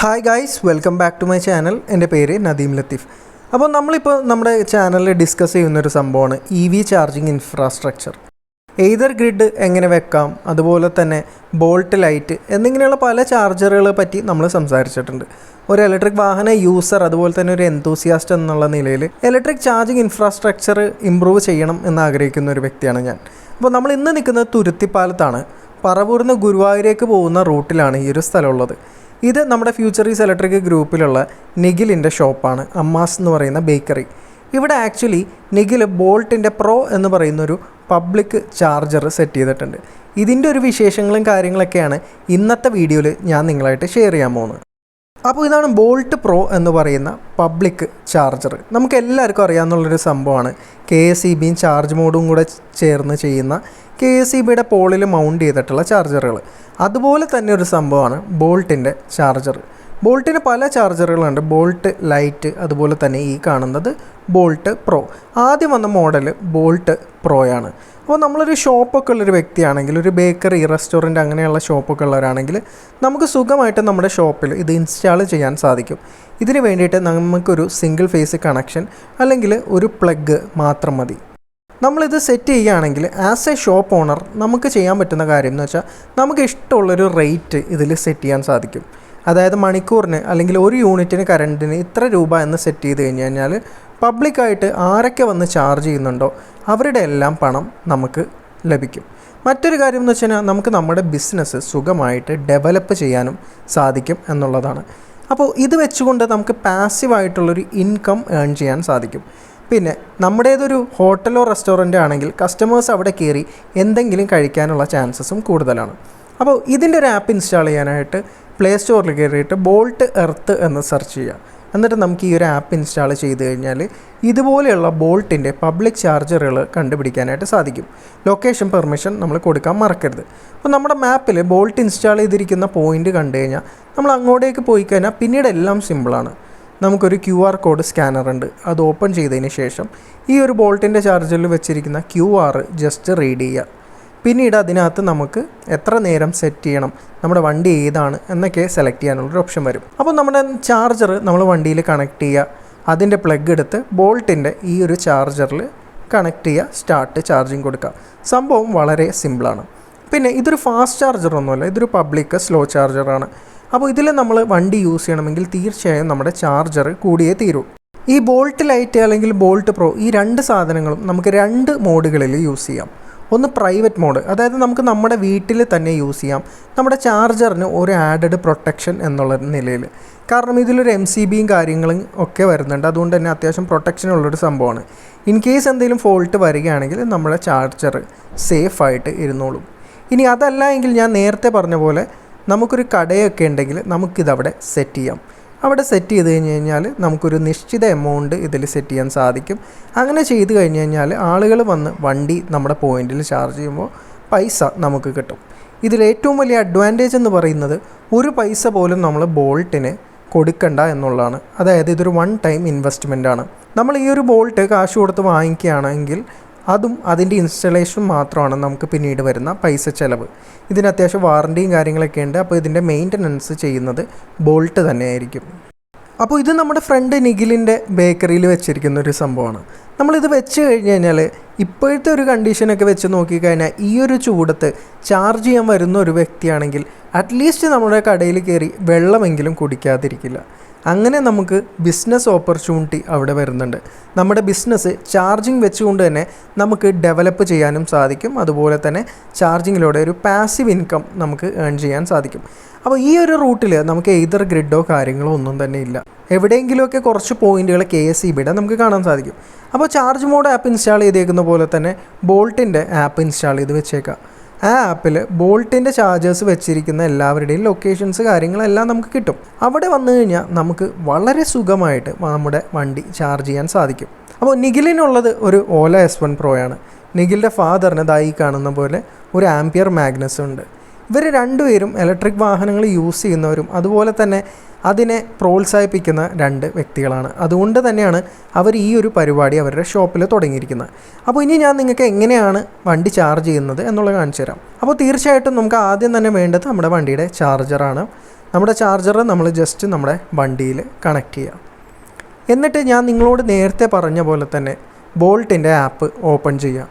Hi guys, welcome back to my channel. എൻ്റെ പേര് നദീം ലത്തീഫ്. അപ്പോൾ നമ്മളിപ്പോൾ നമ്മുടെ ചാനലിൽ ഡിസ്കസ് ചെയ്യുന്നൊരു സംഭവമാണ് EV charging infrastructure. Either grid എങ്ങനെ വെക്കാം, അതുപോലെ തന്നെ ബോൾട്ട് ലൈറ്റ് എന്നിങ്ങനെയുള്ള പല ചാർജറുകളെ പറ്റി നമ്മൾ സംസാരിച്ചിട്ടുണ്ട്. ഒരു ഇലക്ട്രിക് വാഹന യൂസർ, അതുപോലെ തന്നെ ഒരു എന്തൂസിയാസ്റ്റ് എന്നുള്ള നിലയിൽ ഇലക്ട്രിക് ചാർജിങ് ഇൻഫ്രാസ്ട്രക്ചർ ഇമ്പ്രൂവ് ചെയ്യണം എന്നാഗ്രഹിക്കുന്ന ഒരു വ്യക്തിയാണ് ഞാൻ. അപ്പോൾ നമ്മൾ ഇന്ന് നിൽക്കുന്നത് തുരുത്തിപ്പാലത്താണ്. പറവൂർന്ന് ഗുരുവായൂരേക്ക് പോകുന്ന റൂട്ടിലാണ് ഈ ഒരു സ്ഥലമുള്ളത്. ഇത് നമ്മുടെ ഫ്യൂച്ചറീസ് ഇലക്ട്രിക് ഗ്രൂപ്പിലുള്ള നിഖിലിൻ്റെ ഷോപ്പാണ്, അമ്മാസ് എന്ന് പറയുന്ന ബേക്കറി. ഇവിടെ ആക്ച്വലി നിഖിൽ ബോൾട്ടിൻ്റെ പ്രോ എന്ന് പറയുന്നൊരു പബ്ലിക് ചാർജർ സെറ്റ് ചെയ്തിട്ടുണ്ട്. ഇതിൻ്റെ ഒരു വിശേഷങ്ങളും കാര്യങ്ങളൊക്കെയാണ് ഇന്നത്തെ വീഡിയോയിൽ ഞാൻ നിങ്ങളായിട്ട് ഷെയർ ചെയ്യാൻ പോകുന്നത്. അപ്പോൾ ഇതാണ് ബോൾട്ട് പ്രോ എന്ന് പറയുന്ന പബ്ലിക് ചാർജർ. നമുക്ക് എല്ലാവർക്കും അറിയാവുന്നുള്ളൊരു സംഭവമാണ്. KSEBയും ചാർജ് മോഡും കൂടെ ചേർന്ന് ചെയ്യുന്ന KSEBയുടെ പോളിൽ മൗണ്ട് ചെയ്തിട്ടുള്ള ചാർജറുകൾ. അതുപോലെ തന്നെ ഒരു സംഭവമാണ് ബോൾട്ടിൻ്റെ ചാർജർ. ബോൾട്ടിന് പല ചാർജറുകളുണ്ട്. ബോൾട്ട് ലൈറ്റ്, അതുപോലെ തന്നെ ഈ കാണുന്നത് ബോൾട്ട് പ്രോ. ആദ്യം വന്ന മോഡൽ ബോൾട്ട് പ്രോയാണ്. അപ്പോൾ നമ്മളൊരു ഷോപ്പൊക്കെ ഉള്ളൊരു വ്യക്തിയാണെങ്കിൽ, ഒരു ബേക്കറി, റെസ്റ്റോറൻറ്റ് അങ്ങനെയുള്ള ഷോപ്പൊക്കെ ഉള്ളവരാണെങ്കിൽ നമുക്ക് സുഖമായിട്ട് നമ്മുടെ ഷോപ്പിൽ ഇത് ഇൻസ്റ്റാൾ ചെയ്യാൻ സാധിക്കും. ഇതിന് വേണ്ടിയിട്ട് നമുക്കൊരു സിംഗിൾ ഫേസ് കണക്ഷൻ അല്ലെങ്കിൽ ഒരു പ്ലഗ് മാത്രം മതി. നമ്മളിത് സെറ്റ് ചെയ്യുകയാണെങ്കിൽ ആസ് എ ഷോപ്പ് ഓണർ നമുക്ക് ചെയ്യാൻ പറ്റുന്ന കാര്യം എന്ന് വെച്ചാൽ നമുക്ക് ഇഷ്ടമുള്ളൊരു റേറ്റ് ഇതിൽ സെറ്റ് ചെയ്യാൻ സാധിക്കും. അതായത് മണിക്കൂറിന് അല്ലെങ്കിൽ ഒരു യൂണിറ്റിന് കറണ്ടിന് ഇത്ര രൂപ എന്ന് സെറ്റ് ചെയ്ത് കഴിഞ്ഞാൽ പബ്ലിക്കായിട്ട് ആരൊക്കെ വന്ന് ചാർജ് ചെയ്യുന്നുണ്ടോ അവരുടെ എല്ലാം പണം നമുക്ക് ലഭിക്കും. മറ്റൊരു കാര്യം എന്ന് വെച്ചാൽ നമുക്ക് നമ്മുടെ ബിസിനസ് സുഖമായിട്ട് ഡെവലപ്പ് ചെയ്യാനും സാധിക്കും എന്നുള്ളതാണ്. അപ്പോൾ ഇത് വെച്ചുകൊണ്ട് നമുക്ക് പാസീവായിട്ടുള്ളൊരു ഇൻകം ഏൺ ചെയ്യാൻ സാധിക്കും. പിന്നെ നമ്മുടേതൊരു ഹോട്ടലോ റെസ്റ്റോറൻറ്റോ ആണെങ്കിൽ കസ്റ്റമേഴ്സ് അവിടെ കയറി എന്തെങ്കിലും കഴിക്കാനുള്ള ചാൻസസും കൂടുതലാണ്. അപ്പോൾ ഇതിൻ്റെ ഒരു ആപ്പ് ഇൻസ്റ്റാൾ ചെയ്യാനായിട്ട് പ്ലേ സ്റ്റോറിൽ കയറിയിട്ട് ബോൾട്ട് എർത്ത് എന്ന് സെർച്ച് ചെയ്യുക. എന്നിട്ട് നമുക്ക് ഈ ഒരു ആപ്പ് ഇൻസ്റ്റാൾ ചെയ്ത് കഴിഞ്ഞാൽ ഇതുപോലെയുള്ള ബോൾട്ടിൻ്റെ പബ്ലിക് ചാർജറുകൾ കണ്ടുപിടിക്കാനായിട്ട് സാധിക്കും. ലൊക്കേഷൻ പെർമിഷൻ നമ്മൾ കൊടുക്കാൻ മറക്കരുത്. അപ്പോൾ നമ്മുടെ മാപ്പിൽ ബോൾട്ട് ഇൻസ്റ്റാൾ ചെയ്തിരിക്കുന്ന പോയിൻ്റ് കണ്ടു കഴിഞ്ഞാൽ നമ്മൾ അങ്ങോട്ടേക്ക് പോയി കഴിഞ്ഞാൽ പിന്നീട് എല്ലാം സിമ്പിളാണ്. നമുക്കൊരു QR കോഡ് സ്കാനർ ഉണ്ട്. അത് ഓപ്പൺ ചെയ്തതിന് ശേഷം ഈ ഒരു ബോൾട്ടിൻ്റെ ചാർജറിൽ വെച്ചിരിക്കുന്ന QR ജസ്റ്റ് റീഡ് ചെയ്യുക. പിന്നീട് അതിനകത്ത് നമുക്ക് എത്ര നേരം സെറ്റ് ചെയ്യണം, നമ്മുടെ വണ്ടി ഏതാണ് എന്നൊക്കെ സെലക്ട് ചെയ്യാനുള്ളൊരു ഓപ്ഷൻ വരും. അപ്പോൾ നമ്മുടെ ചാർജർ നമ്മൾ വണ്ടിയിൽ കണക്ട് ചെയ്യുക, അതിൻ്റെ പ്ലഗ് എടുത്ത് ബോൾട്ടിൻ്റെ ഈ ഒരു ചാർജറിൽ കണക്ട് ചെയ്യുക, സ്റ്റാർട്ട് ചാർജിങ് കൊടുക്കുക. സംഭവം വളരെ സിമ്പിളാണ്. പിന്നെ ഇതൊരു ഫാസ്റ്റ് ചാർജറൊന്നുമല്ല, ഇതൊരു പബ്ലിക് സ്ലോ ചാർജറാണ്. അപ്പോൾ ഇതിൽ നമ്മൾ വണ്ടി യൂസ് ചെയ്യണമെങ്കിൽ തീർച്ചയായും നമ്മുടെ ചാർജർ കൂടിയേ തീരൂ. ഈ ബോൾട്ട് ലൈറ്റ് അല്ലെങ്കിൽ ബോൾട്ട് പ്രോ, ഈ രണ്ട് സാധനങ്ങളും നമുക്ക് രണ്ട് മോഡുകളിൽ യൂസ് ചെയ്യാം. ഒന്ന് പ്രൈവറ്റ് മോഡ്, അതായത് നമുക്ക് നമ്മുടെ വീട്ടിൽ തന്നെ യൂസ് ചെയ്യാം, നമ്മുടെ ചാർജറിന് ഒരു ആഡഡ് പ്രൊട്ടക്ഷൻ എന്നുള്ള നിലയിൽ. കാരണം ഇതിലൊരു MCBയും കാര്യങ്ങളും ഒക്കെ വരുന്നുണ്ട്. അതുകൊണ്ട് തന്നെ അത്യാവശ്യം പ്രൊട്ടക്ഷൻ ഉള്ളൊരു സംഭവമാണ്. ഇൻ കേസ് എന്തെങ്കിലും ഫോൾട്ട് വരികയാണെങ്കിൽ നമ്മുടെ ചാർജർ സേഫായിട്ട് ഇരുന്നോളും. ഇനി അതല്ല എങ്കിൽ ഞാൻ നേരത്തെ പറഞ്ഞ പോലെ നമുക്കൊരു കടയൊക്കെ ഉണ്ടെങ്കിൽ നമുക്കിതവിടെ സെറ്റ് ചെയ്യാം. അവിടെ സെറ്റ് ചെയ്ത് കഴിഞ്ഞ് കഴിഞ്ഞാൽ നമുക്കൊരു നിശ്ചിത എമൗണ്ട് ഇതിൽ സെറ്റ് ചെയ്യാൻ സാധിക്കും. അങ്ങനെ ചെയ്ത് കഴിഞ്ഞ് കഴിഞ്ഞാൽ ആളുകൾ വന്ന് വണ്ടി നമ്മുടെ പോയിന്റിൽ ചാർജ് ചെയ്യുമ്പോൾ പൈസ നമുക്ക് കിട്ടും. ഇതിലേറ്റവും വലിയ അഡ്വാൻറ്റേജ് എന്ന് പറയുന്നത് ഒരു പൈസ പോലും നമ്മൾ ബോൾട്ടിന് കൊടുക്കണ്ട എന്നുള്ളതാണ്. അതായത് ഇതൊരു വൺ ടൈം ഇൻവെസ്റ്റ്മെൻ്റ് ആണ്. നമ്മൾ ഈ ഒരു ബോൾട്ട് കാശ് കൊടുത്ത് വാങ്ങിക്കുകയാണെങ്കിൽ അതും അതിൻ്റെ ഇൻസ്റ്റലേഷൻ മാത്രമാണ് നമുക്ക് പിന്നീട് വരുന്ന പൈസ ചിലവ്. ഇതിന് അത്യാവശ്യം വാറൻറ്റിയും കാര്യങ്ങളൊക്കെ ഉണ്ട്. അപ്പോൾ ഇതിൻ്റെ മെയിൻ്റനൻസ് ചെയ്യുന്നത് ബോൾട്ട് തന്നെയായിരിക്കും. അപ്പോൾ ഇത് നമ്മുടെ ഫ്രണ്ട് നിഖിലിൻ്റെ ബേക്കറിയിൽ വെച്ചിരിക്കുന്ന ഒരു സംഭവമാണ്. നമ്മളിത് വെച്ച് കഴിഞ്ഞ് കഴിഞ്ഞാൽ ഇപ്പോഴത്തെ ഒരു കണ്ടീഷനൊക്കെ വെച്ച് നോക്കിക്കഴിഞ്ഞാൽ ഈ ഒരു ചൂടത്ത് ചാർജ് ചെയ്യാൻ വരുന്ന ഒരു വ്യക്തിയാണെങ്കിൽ അറ്റ്ലീസ്റ്റ് നമ്മുടെ കടയിൽ കയറി വെള്ളമെങ്കിലും കുടിക്കാതിരിക്കില്ല. അങ്ങനെ നമുക്ക് ബിസിനസ് ഓപ്പർച്യൂണിറ്റി അവിടെ വരുന്നുണ്ട്. നമ്മുടെ ബിസിനസ് ചാർജിങ് വെച്ചുകൊണ്ട് തന്നെ നമുക്ക് ഡെവലപ്പ് ചെയ്യാനും സാധിക്കും. അതുപോലെ തന്നെ ചാർജിങ്ങിലൂടെ ഒരു പാസീവ് ഇൻകം നമുക്ക് ഏൺ ചെയ്യാൻ സാധിക്കും. അപ്പോൾ ഈ ഒരു റൂട്ടിൽ നമുക്ക് എയ്തർ ഗ്രിഡോ കാര്യങ്ങളോ ഒന്നും തന്നെ ഇല്ല. എവിടെയെങ്കിലുമൊക്കെ കുറച്ച് പോയിന്റുകൾ KSEBയുടെ നമുക്ക് കാണാൻ സാധിക്കും. അപ്പോൾ ചാർജ് മോഡ് ആപ്പ് ഇൻസ്റ്റാൾ ചെയ്തേക്കുന്ന പോലെ തന്നെ ബോൾട്ടിൻ്റെ ആപ്പ് ഇൻസ്റ്റാൾ ചെയ്ത് വെച്ചേക്കാം. ആ ആപ്പിൽ ബോൾട്ടിൻ്റെ ചാർജേഴ്സ് വെച്ചിരിക്കുന്ന എല്ലാവരുടെയും ലൊക്കേഷൻസ് കാര്യങ്ങളെല്ലാം നമുക്ക് കിട്ടും. അവിടെ വന്നു കഴിഞ്ഞാൽ നമുക്ക് വളരെ സുഖമായിട്ട് നമ്മുടെ വണ്ടി ചാർജ് ചെയ്യാൻ സാധിക്കും. അപ്പോൾ നിഖിലിനുള്ളത് ഒരു ഓല S1 പ്രോയാണ്. നിഖിലിൻ്റെ ഫാദറിന് ദായി കാണുന്ന പോലെ ഒരു ആംപിയർ മാഗ്നസ് ഉണ്ട്. ഇവർ രണ്ടുപേരും ഇലക്ട്രിക് വാഹനങ്ങൾ യൂസ് ചെയ്യുന്നവരും അതുപോലെ തന്നെ അതിനെ പ്രോത്സാഹിപ്പിക്കുന്ന രണ്ട് വ്യക്തികളാണ്. അതുകൊണ്ട് തന്നെയാണ് അവർ ഈ ഒരു പരിപാടി അവരുടെ ഷോപ്പിൽ തുടങ്ങിയിരിക്കുന്നത്. അപ്പോൾ ഇനി ഞാൻ നിങ്ങൾക്ക് എങ്ങനെയാണ് വണ്ടി ചാർജ് ചെയ്യുന്നത് എന്നുള്ളത് കാണിച്ചു തരാം. അപ്പോൾ തീർച്ചയായിട്ടും നമുക്ക് ആദ്യം തന്നെ വേണ്ടത് നമ്മുടെ വണ്ടിയുടെ ചാർജറാണ്. നമ്മുടെ ചാർജർ നമ്മൾ ജസ്റ്റ് നമ്മുടെ വണ്ടിയിൽ കണക്ട് ചെയ്യുക. എന്നിട്ട് ഞാൻ നിങ്ങളോട് നേരത്തെ പറഞ്ഞ പോലെ തന്നെ ബോൾട്ടിൻ്റെ ആപ്പ് ഓപ്പൺ ചെയ്യുക.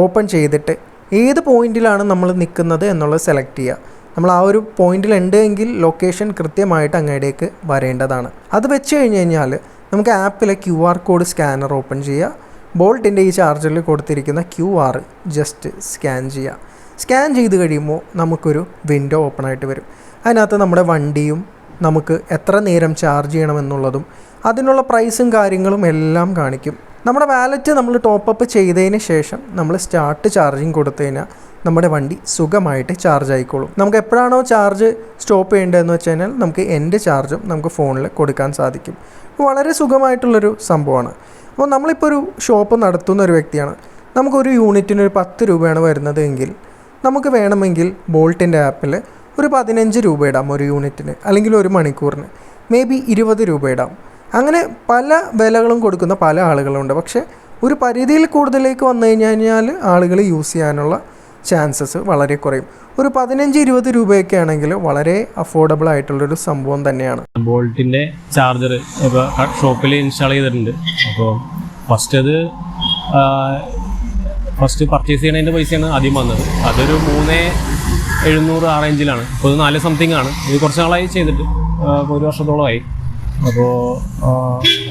ഓപ്പൺ ചെയ്തിട്ട് ഏത് പോയിൻറ്റിലാണ് നമ്മൾ നിൽക്കുന്നത് എന്നുള്ളത് സെലക്ട് ചെയ്യുക. നമ്മൾ ആ ഒരു പോയിൻറ്റിലുണ്ട് എങ്കിൽ ലൊക്കേഷൻ കൃത്യമായിട്ട് അങ്ങോട്ടേക്ക് വരേണ്ടതാണ്. അത് വെച്ച് കഴിഞ്ഞ് കഴിഞ്ഞാൽ നമുക്ക് ആപ്പിലെ QR കോഡ് സ്കാനർ ഓപ്പൺ ചെയ്യുക. ബോൾട്ടിൻ്റെ ഈ ചാർജറിൽ കൊടുത്തിരിക്കുന്ന QR ജസ്റ്റ് സ്കാൻ ചെയ്യുക. സ്കാൻ ചെയ്ത് കഴിയുമ്പോൾ നമുക്കൊരു വിൻഡോ ഓപ്പൺ ആയിട്ട് വരും. അതിനകത്ത് നമ്മുടെ വണ്ടിയും നമുക്ക് എത്ര നേരം ചാർജ് ചെയ്യണമെന്നുള്ളതും അതിനുള്ള പ്രൈസും കാര്യങ്ങളും എല്ലാം കാണിക്കും. നമ്മുടെ വാലറ്റ് നമ്മൾ ടോപ്പപ്പ് ചെയ്തതിന് ശേഷം നമ്മൾ സ്റ്റാർട്ട് ചാർജിങ് കൊടുത്തു കഴിഞ്ഞാൽ നമ്മുടെ വണ്ടി സുഖമായിട്ട് ചാർജ് ആയിക്കോളും. നമുക്ക് എപ്പോഴാണോ ചാർജ് സ്റ്റോപ്പ് ചെയ്യേണ്ടതെന്ന് വെച്ച് കഴിഞ്ഞാൽ നമുക്ക് എൻ്റെ ചാർജും നമുക്ക് ഫോണിൽ കൊടുക്കാൻ സാധിക്കും. വളരെ സുഖമായിട്ടുള്ളൊരു സംഭവമാണ്. അപ്പോൾ നമ്മളിപ്പോൾ ഒരു ഷോപ്പ് നടത്തുന്ന ഒരു വ്യക്തിയാണ്. നമുക്കൊരു യൂണിറ്റിന് ഒരു 10 രൂപയാണ് വരുന്നത് എങ്കിൽ നമുക്ക് വേണമെങ്കിൽ ബോൾട്ടിൻ്റെ ആപ്പിൽ ഒരു 15 രൂപ ഇടാം ഒരു യൂണിറ്റിന്, അല്ലെങ്കിൽ ഒരു മണിക്കൂറിന് മേ ബി 20 രൂപ ഇടാം. അങ്ങനെ പല വിലകളും കൊടുക്കുന്ന പല ആളുകളുണ്ട്. പക്ഷേ ഒരു പരിധിയിൽ കൂടുതലേക്ക് വന്നു കഴിഞ്ഞാൽ ആളുകൾ യൂസ് ചെയ്യാനുള്ള ചാൻസസ് വളരെ കുറയും. ഒരു 15-20 രൂപയൊക്കെ ആണെങ്കിൽ വളരെ അഫോർഡബിൾ ആയിട്ടുള്ളൊരു സംഭവം തന്നെയാണ്. ബോൾട്ടിൻ്റെ ചാർജർ ഇപ്പോൾ ഷോപ്പിൽ ഇൻസ്റ്റാൾ ചെയ്തിട്ടുണ്ട്. അപ്പോൾ ഫസ്റ്റ് പർച്ചേസ് ചെയ്യണതിൻ്റെ പൈസയാണ് ആദ്യം വന്നത്. അതൊരു 3,700 ആ റേഞ്ചിലാണ്. ഇപ്പോൾ ഇത് 4 സംതിങ് ആണ്. ഇത് കുറച്ച് നാളായി ചെയ്തിട്ട്, ഇപ്പോൾ 1 വർഷത്തോളമായി. അപ്പോൾ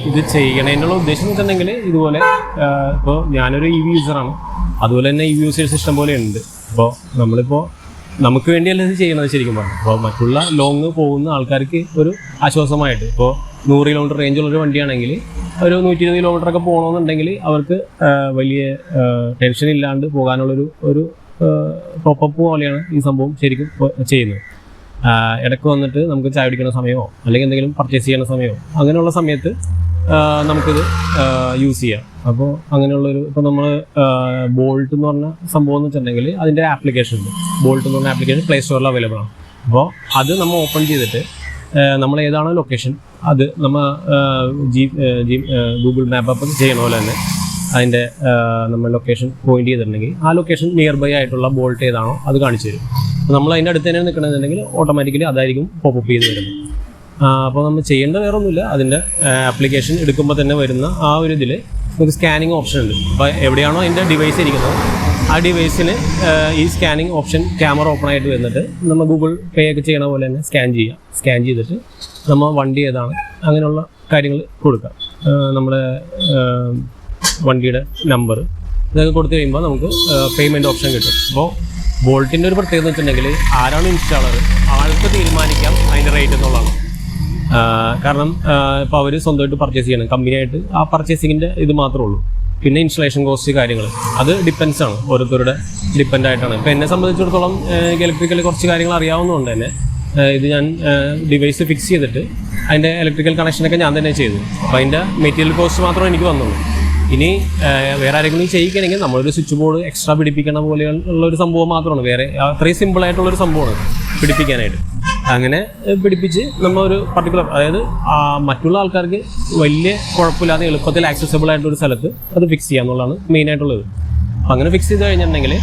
ഇത് ചെയ്യണതിനുള്ള ഉദ്ദേശം എന്ന് വെച്ചിട്ടുണ്ടെങ്കിൽ ഇതുപോലെ ഇപ്പോൾ ഞാനൊരു EV യൂസറാണ്. അതുപോലെ തന്നെ EV യൂസേഴ്സ് ഇഷ്ടം പോലെ ഉണ്ട്. അപ്പോൾ നമ്മളിപ്പോൾ നമുക്ക് വേണ്ടിയല്ല ഇത് ചെയ്യണത് ശരിക്കും പറഞ്ഞു. അപ്പോൾ മറ്റുള്ള ലോങ് പോകുന്ന ആൾക്കാർക്ക് ഒരു ആശ്വാസമായിട്ട്, ഇപ്പോൾ 100 കിലോമീറ്റർ റേഞ്ചുള്ളൊരു വണ്ടിയാണെങ്കിൽ ഒരു 120 കിലോമീറ്ററൊക്കെ പോകണമെന്നുണ്ടെങ്കിൽ അവർക്ക് വലിയ ടെൻഷൻ ഇല്ലാണ്ട് പോകാനുള്ളൊരു ടോപ്പപ്പ് പോലെയാണ് ഈ സംഭവം ശരിക്കും ചെയ്യുന്നത്. ഇടയ്ക്ക് വന്നിട്ട് നമുക്ക് ചായ കുടിക്കുന്ന സമയമോ അല്ലെങ്കിൽ എന്തെങ്കിലും പർച്ചേസ് ചെയ്യുന്ന സമയമോ അങ്ങനെയുള്ള സമയത്ത് നമുക്കിത് യൂസ് ചെയ്യാം. അപ്പോൾ അങ്ങനെയുള്ളൊരു, ഇപ്പോൾ നമ്മൾ ബോൾട്ട് എന്ന് പറഞ്ഞ സംഭവം എന്ന് വെച്ചിട്ടുണ്ടെങ്കിൽ അതിൻ്റെ ആപ്ലിക്കേഷൻ ഉണ്ട്. ബോൾട്ട് എന്ന് പറഞ്ഞ ആപ്ലിക്കേഷൻ പ്ലേ സ്റ്റോറിൽ അവൈലബിൾ ആണ്. അപ്പോൾ അത് നമ്മൾ ഓപ്പൺ ചെയ്തിട്ട് നമ്മൾ ഏതാണോ ലൊക്കേഷൻ അത് നമ്മൾ ഗൂഗിൾ മാപ്പ് അപ്പം ചെയ്യണ പോലെ തന്നെ അതിൻ്റെ നമ്മൾ ലൊക്കേഷൻ പോയിന്റ് ചെയ്തിട്ടുണ്ടെങ്കിൽ ആ ലൊക്കേഷൻ നിയർ ബൈ ആയിട്ടുള്ള ബോൾട്ട് ഏതാണോ അത് കാണിച്ചു തരും. നമ്മൾ അതിൻ്റെ അടുത്ത് തന്നെ നിൽക്കണമെന്നുണ്ടെങ്കിൽ ഓട്ടോമാറ്റിക്കലി അതായിരിക്കും പോപ്പപ്പ് ചെയ്ത് വരുന്നത്. അപ്പോൾ നമ്മൾ ചെയ്യേണ്ട വേറെ ഒന്നുമില്ല. അതിൻ്റെ ആപ്ലിക്കേഷൻ എടുക്കുമ്പോൾ തന്നെ വരുന്ന ആ ഒരു ഇതിൽ നമുക്ക് സ്കാനിങ് ഓപ്ഷൻ ഉണ്ട്. അപ്പോൾ എവിടെയാണോ അതിൻ്റെ ഡിവൈസ് ഇരിക്കുന്നത് ആ ഡിവൈസിന് ഈ സ്കാനിങ് ഓപ്ഷൻ ക്യാമറ ഓപ്പൺ ആയിട്ട് വന്നിട്ട് നമ്മൾ ഗൂഗിൾ പേ ഒക്കെ ചെയ്യണ പോലെ തന്നെ സ്കാൻ ചെയ്തിട്ട് നമ്മൾ വണ്ടി ഏതാണ് അങ്ങനെയുള്ള കാര്യങ്ങൾ കൊടുക്കാം. നമ്മുടെ വണ്ടിയുടെ നമ്പർ ഇതൊക്കെ കൊടുത്തു കഴിയുമ്പോൾ നമുക്ക് പേയ്മെൻറ്റ് ഓപ്ഷൻ കിട്ടും. അപ്പോൾ ബോൾട്ടിൻ്റെ ഒരു പ്രത്യേകത എന്ന് വെച്ചിട്ടുണ്ടെങ്കിൽ ആരാണ് ഇൻസ്റ്റാളർ ആൾക്ക് തീരുമാനിക്കാം അതിൻ്റെ റേറ്റ് എന്നുള്ളതാണ്. കാരണം ഇപ്പോൾ അവർ സ്വന്തമായിട്ട് പർച്ചേസ് ചെയ്യണം, കമ്പനിയായിട്ട് ആ പർച്ചേസിങ്ങിൻ്റെ ഇത് മാത്രമേ ഉള്ളൂ. പിന്നെ ഇൻസ്റ്റലേഷൻ കോസ്റ്റ് കാര്യങ്ങൾ അത് ഡിപ്പെൻസ് ആണ്, ഓരോരുത്തരുടെ ഡിപ്പെൻഡ് ആയിട്ടാണ്. ഇപ്പോൾ എന്നെ സംബന്ധിച്ചിടത്തോളം ഇലക്ട്രിക്കൽ കുറച്ച് കാര്യങ്ങൾ അറിയാവുന്നതുകൊണ്ട് തന്നെ ഇത് ഞാൻ ഡിവൈസ് ഫിക്സ് ചെയ്തിട്ട് അതിൻ്റെ ഇലക്ട്രിക്കൽ കണക്ഷനൊക്കെ ഞാൻ തന്നെ ചെയ്തു. അപ്പോൾ അതിൻ്റെ മെറ്റീരിയൽ കോസ്റ്റ് മാത്രമേ എനിക്ക് വന്നുള്ളൂ. ഇനി വേറെ ആരെങ്കിലും ചെയ്യിക്കണമെങ്കിൽ നമ്മളൊരു സ്വിച്ച് ബോർഡ് എക്സ്ട്രാ പിടിപ്പിക്കണ പോലെയുള്ളൊരു സംഭവം മാത്രമാണ്. വേറെ അത്രയും സിമ്പിളായിട്ടുള്ളൊരു സംഭവമാണ് പിടിപ്പിക്കാനായിട്ട്. അങ്ങനെ പിടിപ്പിച്ച് നമ്മളൊരു പർട്ടിക്കുലർ, അതായത് മറ്റുള്ള ആൾക്കാർക്ക് വലിയ കുഴപ്പമില്ലാതെ എളുപ്പത്തിൽ ആക്സസിബിൾ ആയിട്ടൊരു സ്ഥലത്ത് അത് ഫിക്സ് ചെയ്യുക എന്നുള്ളതാണ് മെയിനായിട്ടുള്ളത്. അപ്പോൾ അങ്ങനെ ഫിക്സ് ചെയ്ത് കഴിഞ്ഞിട്ടുണ്ടെങ്കിൽ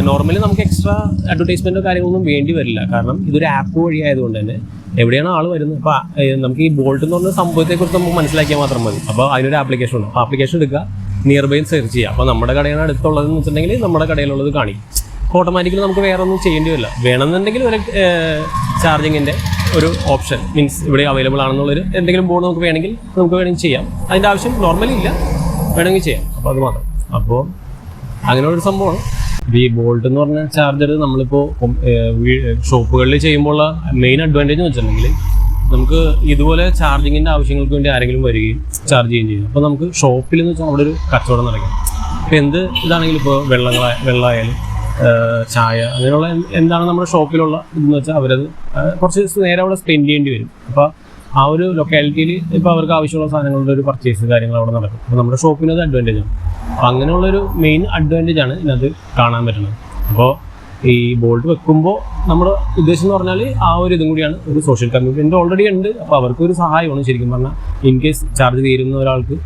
നോർമലി നമുക്ക് എക്സ്ട്രാ അഡ്വർടൈസ്മെൻറ്റോ കാര്യങ്ങളൊന്നും വേണ്ടി വരില്ല. കാരണം ഇതൊരു ആപ്പ് വഴി ആയതുകൊണ്ട് തന്നെ എവിടെയാണ് ആൾ വരുന്നത്, ഇപ്പോൾ നമുക്ക് ഈ ബോൾട്ട് എന്ന് പറഞ്ഞ സംഭവത്തെക്കുറിച്ച് നമുക്ക് മനസ്സിലാക്കിയാൽ മാത്രം മതി. അപ്പോൾ അതിനൊരു ആപ്ലിക്കേഷൻ ഉണ്ട്. അപ്പോൾ ആപ്ലിക്കേഷൻ എടുക്കുക, നിയർ ബൈ സെർച്ച് ചെയ്യുക. അപ്പോൾ നമ്മുടെ കടയാണ് അടുത്തുള്ളതെന്ന് വെച്ചിട്ടുണ്ടെങ്കിൽ നമ്മുടെ കടയിലുള്ളത് കാണിക്കും. ഓട്ടോമാറ്റിക്കലി നമുക്ക് വേറെ ഒന്നും ചെയ്യേണ്ടി വരില്ല. വേണമെന്നുണ്ടെങ്കിൽ ഒരു ചാർജിങ്ങിൻ്റെ ഒരു ഓപ്ഷൻ മീൻസ് ഇവിടെ അവൈലബിൾ ആണെന്നുള്ളൊരു എന്തെങ്കിലും ബോർഡ് നമുക്ക് വേണമെങ്കിൽ ചെയ്യാം. അതിൻ്റെ ആവശ്യം നോർമലി ഇല്ല, വേണമെങ്കിൽ ചെയ്യാം. അപ്പോൾ അത് മാത്രം. അപ്പോൾ അങ്ങനെയുള്ളൊരു സംഭവമാണ് ഈ ബോൾട്ട് എന്ന് പറഞ്ഞ ചാർജർ. നമ്മളിപ്പോൾ ഷോപ്പുകളിൽ ചെയ്യുമ്പോൾ മെയിൻ അഡ്വാൻറ്റേജ് എന്ന് വെച്ചിട്ടുണ്ടെങ്കിൽ നമുക്ക് ഇതുപോലെ ചാർജിങ്ങിൻ്റെ ആവശ്യങ്ങൾക്ക് വേണ്ടി ആരെങ്കിലും വരികയും ചാർജ് ചെയ്യുകയും ചെയ്യും. അപ്പോൾ നമുക്ക് ഷോപ്പിൽ എന്ന് വെച്ചാൽ അവിടെ ഒരു കച്ചവടം നടക്കും. ഇപ്പോൾ എന്ത് ഇതാണെങ്കിലും ഇപ്പോൾ വെള്ളമായാലും ചായ അങ്ങനെയുള്ള എന്താണ് നമ്മുടെ ഷോപ്പിലുള്ള ഇതെന്ന് വെച്ചാൽ അവരത് കുറച്ച് നേരം അവിടെ സ്പെൻഡ് ചെയ്യേണ്ടി വരും. അപ്പോൾ ആ ഒരു ലൊക്കാലിറ്റിയിൽ ഇപ്പോൾ അവർക്ക് ആവശ്യമുള്ള സാധനങ്ങളുടെ ഒരു പർച്ചേസ് കാര്യങ്ങൾ അവിടെ നടക്കും. അപ്പോൾ നമ്മുടെ ഷോപ്പിന് അത് അഡ്വാൻറ്റേജാണ്. അപ്പോൾ അങ്ങനെയുള്ളൊരു മെയിൻ അഡ്വാൻറ്റേജാണ് ഇതിനകത്ത് കാണാൻ പറ്റുന്നത്. അപ്പോൾ ഈ ബോൾട്ട് വെക്കുമ്പോൾ നമ്മുടെ ഉദ്ദേശം എന്ന് പറഞ്ഞാൽ ആ ഒരു ഇതും കൂടിയാണ്, ഒരു സോഷ്യൽ കമ്മ്യൂണിറ്റി ഓൾറെഡി ഉണ്ട്. അപ്പോൾ അവർക്കൊരു സഹായമാണ് ശരിക്കും പറഞ്ഞാൽ. ഇൻ കേസ് ചാർജ് തീരുന്ന ഒരാൾക്ക്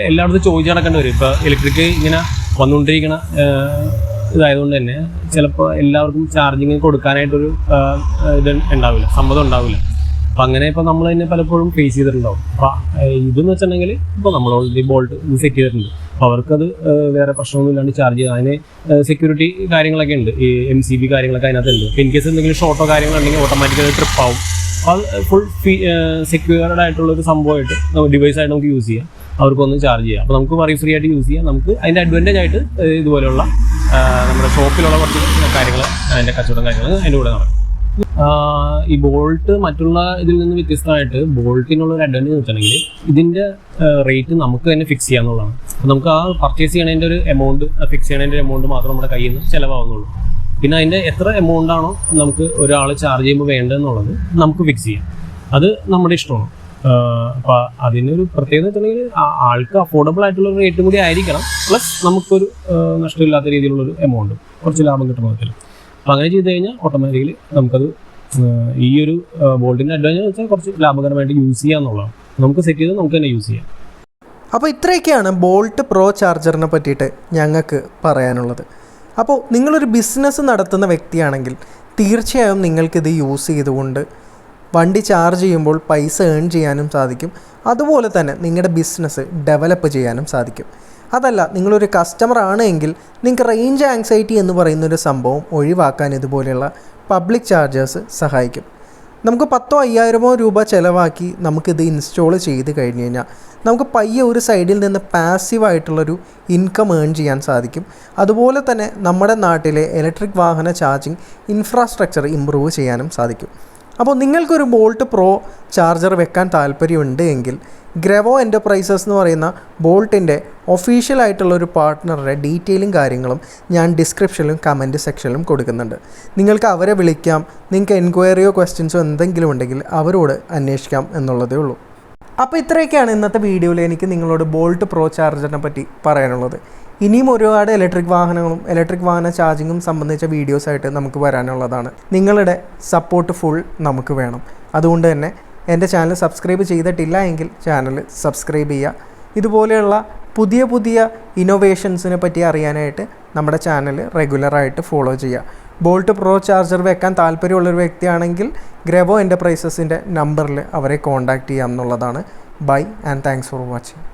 എല്ലായിടത്തും ചോദിച്ചു നടക്കേണ്ടി വരും. ഇപ്പോൾ ഇലക്ട്രിക് ഇങ്ങനെ വന്നുകൊണ്ടിരിക്കുന്ന ഇതായതുകൊണ്ട് തന്നെ ചിലപ്പോൾ എല്ലാവർക്കും ചാർജിങ് കൊടുക്കാനായിട്ടൊരു ഇത് ഉണ്ടാവില്ല, സമ്മതം ഉണ്ടാവില്ല. അപ്പം അങ്ങനെ ഇപ്പോൾ നമ്മൾ തന്നെ പലപ്പോഴും ഫേസ് ചെയ്തിട്ടുണ്ടാവും. അപ്പം ഇതെന്ന് വെച്ചിട്ടുണ്ടെങ്കിൽ ഇപ്പോൾ നമ്മൾ ഓൾറെഡി ബോൾട്ട് സെറ്റ് ചെയ്തിട്ടുണ്ട്. അപ്പോൾ അവർക്കത് വേറെ പ്രശ്നമൊന്നും ഇല്ലാണ്ട് ചാർജ് ചെയ്ത് അതിന് സെക്യൂരിറ്റി കാര്യങ്ങളൊക്കെ ഉണ്ട്, ഈ MCB കാര്യങ്ങളൊക്കെ അതിനകത്തുണ്ട്. ഇപ്പോൾ ഇൻ കേസ് എന്തെങ്കിലും ഷോർട്ടോ കാര്യങ്ങളുണ്ടെങ്കിൽ ഓട്ടോമാറ്റിക്കലി ട്രിപ്പ് ആവും. അപ്പോൾ അത് ഫുൾ സെക്യൂർഡ് ആയിട്ടുള്ളൊരു സംഭവമായിട്ട് ഡിവൈസായിട്ട് നമുക്ക് യൂസ് ചെയ്യാം, അവർക്കൊന്ന് ചാർജ് ചെയ്യാം. അപ്പോൾ നമുക്ക് വറി ഫ്രീ ആയിട്ട് യൂസ് ചെയ്യാം. നമുക്ക് അതിൻ്റെ അഡ്വാൻറ്റേജ് ആയിട്ട് ഇതുപോലെയുള്ള നമ്മുടെ ഷോപ്പിലുള്ള കുറച്ച് കാര്യങ്ങൾ, അതിൻ്റെ കച്ചവടം കാര്യങ്ങൾ അതിൻ്റെ കൂടെ നടക്കും. ഈ ബോൾട്ട് മറ്റുള്ള ഇതിൽ നിന്ന് വ്യത്യസ്തമായിട്ട് ബോൾട്ടിനുള്ളൊരു അഡ്വാൻറ്റേജ് എന്ന് വെച്ചിട്ടുണ്ടെങ്കിൽ ഇതിൻ്റെ റേറ്റ് നമുക്ക് തന്നെ ഫിക്സ് ചെയ്യാന്നുള്ളതാണ്. അപ്പോൾ നമുക്ക് ആ പർച്ചേസ് ചെയ്യണതിൻ്റെ ഒരു എമൗണ്ട്, ഫിക്സ് ചെയ്യണതിൻ്റെ എമൗണ്ട് മാത്രം നമ്മുടെ കയ്യിൽ നിന്ന് ചിലവാകുന്നുള്ളൂ. പിന്നെ അതിൻ്റെ എത്ര എമൗണ്ട് ആണോ നമുക്ക് ഒരാൾ ചാർജ് ചെയ്യുമ്പോൾ വേണ്ടതെന്നുള്ളത് നമുക്ക് ഫിക്സ് ചെയ്യാം. അത് നമ്മുടെ ഇഷ്ടമാണ്. അപ്പോൾ അതിനൊരു പ്രത്യേകത വെച്ചിട്ടുണ്ടെങ്കിൽ ആൾക്ക് അഫോർഡബിൾ ആയിട്ടുള്ള ഒരു റേറ്റും കൂടി ആയിരിക്കണം, പ്ലസ് നമുക്കൊരു നഷ്ടമില്ലാത്ത രീതിയിലുള്ളൊരു എമൗണ്ട്, കുറച്ച് ലാഭം കിട്ടുന്ന വിധത്തിൽ. അപ്പോൾ അങ്ങനെ ചെയ്ത് കഴിഞ്ഞാൽ ഓട്ടോമാറ്റിക്കലി നമുക്കത് ഈ ഒരു ബോൾട്ടിൻ്റെ അഡ്വാൻറ്റേജ് വെച്ചാൽ കുറച്ച് ലാഭകരമായിട്ട് യൂസ് ചെയ്യുക എന്നുള്ളതാണ്. നമുക്ക് സെറ്റ് ചെയ്ത് നമുക്ക് തന്നെ യൂസ് ചെയ്യാം. അപ്പോൾ ഇത്രയൊക്കെയാണ് ബോൾട്ട് പ്രോ ചാർജറിനെ പറ്റിയിട്ട് ഞങ്ങൾക്ക് പറയാനുള്ളത്. അപ്പോൾ നിങ്ങളൊരു ബിസിനസ് നടത്തുന്ന വ്യക്തിയാണെങ്കിൽ തീർച്ചയായും നിങ്ങൾക്കിത് യൂസ് ചെയ്തുകൊണ്ട് വണ്ടി ചാർജ് ചെയ്യുമ്പോൾ പൈസ ഏൺ ചെയ്യാനും സാധിക്കും. അതുപോലെ തന്നെ നിങ്ങളുടെ ബിസിനസ് ഡെവലപ്പ് ചെയ്യാനും സാധിക്കും. അതല്ല, നിങ്ങളൊരു കസ്റ്റമർ ആണ് എങ്കിൽ നിങ്ങൾക്ക് റേഞ്ച് ആങ്സൈറ്റി എന്ന് പറയുന്നൊരു സംഭവം ഒഴിവാക്കാൻ ഇതുപോലെയുള്ള പബ്ലിക് ചാർജേഴ്സ് സഹായിക്കും. നമുക്ക് 10,000-5,000 രൂപ ചിലവാക്കി നമുക്കിത് ഇൻസ്റ്റാൾ ചെയ്ത് കഴിഞ്ഞ് കഴിഞ്ഞാൽ നമുക്ക് പയ്യെ ഒരു സൈഡിൽ നിന്ന് പാസീവായിട്ടുള്ളൊരു ഇൻകം ഏൺ ചെയ്യാൻ സാധിക്കും. അതുപോലെ തന്നെ നമ്മുടെ നാട്ടിലെ ഇലക്ട്രിക് വാഹന ചാർജിങ് ഇൻഫ്രാസ്ട്രക്ചർ ഇമ്പ്രൂവ് ചെയ്യാനും സാധിക്കും. അപ്പോൾ നിങ്ങൾക്കൊരു ബോൾട്ട് പ്രോ ചാർജർ വെക്കാൻ താല്പര്യമുണ്ട് എങ്കിൽ ഗ്രെവോ എൻ്റർപ്രൈസസ് എന്ന് പറയുന്ന ബോൾട്ടിൻ്റെ ഒഫീഷ്യലായിട്ടുള്ളൊരു പാർട്ട്ണറുടെ ഡീറ്റെയിലും കാര്യങ്ങളും ഞാൻ ഡിസ്ക്രിപ്ഷനിലും കമൻറ്റ് സെക്ഷനിലും കൊടുക്കുന്നുണ്ട്. നിങ്ങൾക്ക് അവരെ വിളിക്കാം. നിങ്ങൾക്ക് എൻക്വയറിയോ ക്വസ്റ്റ്യൻസോ എന്തെങ്കിലും ഉണ്ടെങ്കിൽ അവരോട് അന്വേഷിക്കാം എന്നുള്ളതേ ഉള്ളൂ. അപ്പോൾ ഇത്രയൊക്കെയാണ് ഇന്നത്തെ വീഡിയോയിൽ എനിക്ക് നിങ്ങളോട് ബോൾട്ട് പ്രോ ചാർജറിനെ പറ്റി പറയാനുള്ളത്. ഇനിയും ഒരുപാട് ഇലക്ട്രിക് വാഹനങ്ങളും ഇലക്ട്രിക് വാഹന ചാർജിങ്ങും സംബന്ധിച്ച വീഡിയോസായിട്ട് നമുക്ക് വരാനുള്ളതാണ്. നിങ്ങളുടെ സപ്പോർട്ട് ഫുൾ നമുക്ക് വേണം. അതുകൊണ്ട് തന്നെ എൻ്റെ ചാനൽ സബ്സ്ക്രൈബ് ചെയ്തിട്ടില്ല എങ്കിൽ ചാനൽ സബ്സ്ക്രൈബ് ചെയ്യുക. ഇതുപോലെയുള്ള പുതിയ പുതിയ ഇന്നോവേഷൻസിനെ പറ്റി അറിയാനായിട്ട് നമ്മുടെ ചാനൽ റെഗുലറായിട്ട് ഫോളോ ചെയ്യുക. ബോൾട്ട് പ്രോ ചാർജർ വെക്കാൻ താല്പര്യമുള്ളൊരു വ്യക്തിയാണെങ്കിൽ ഗ്രെവോ എൻ്റർപ്രൈസസിൻ്റെ നമ്പറിൽ അവരെ കോൺടാക്റ്റ് ചെയ്യാം എന്നുള്ളതാണ്. Bye and thanks for watching.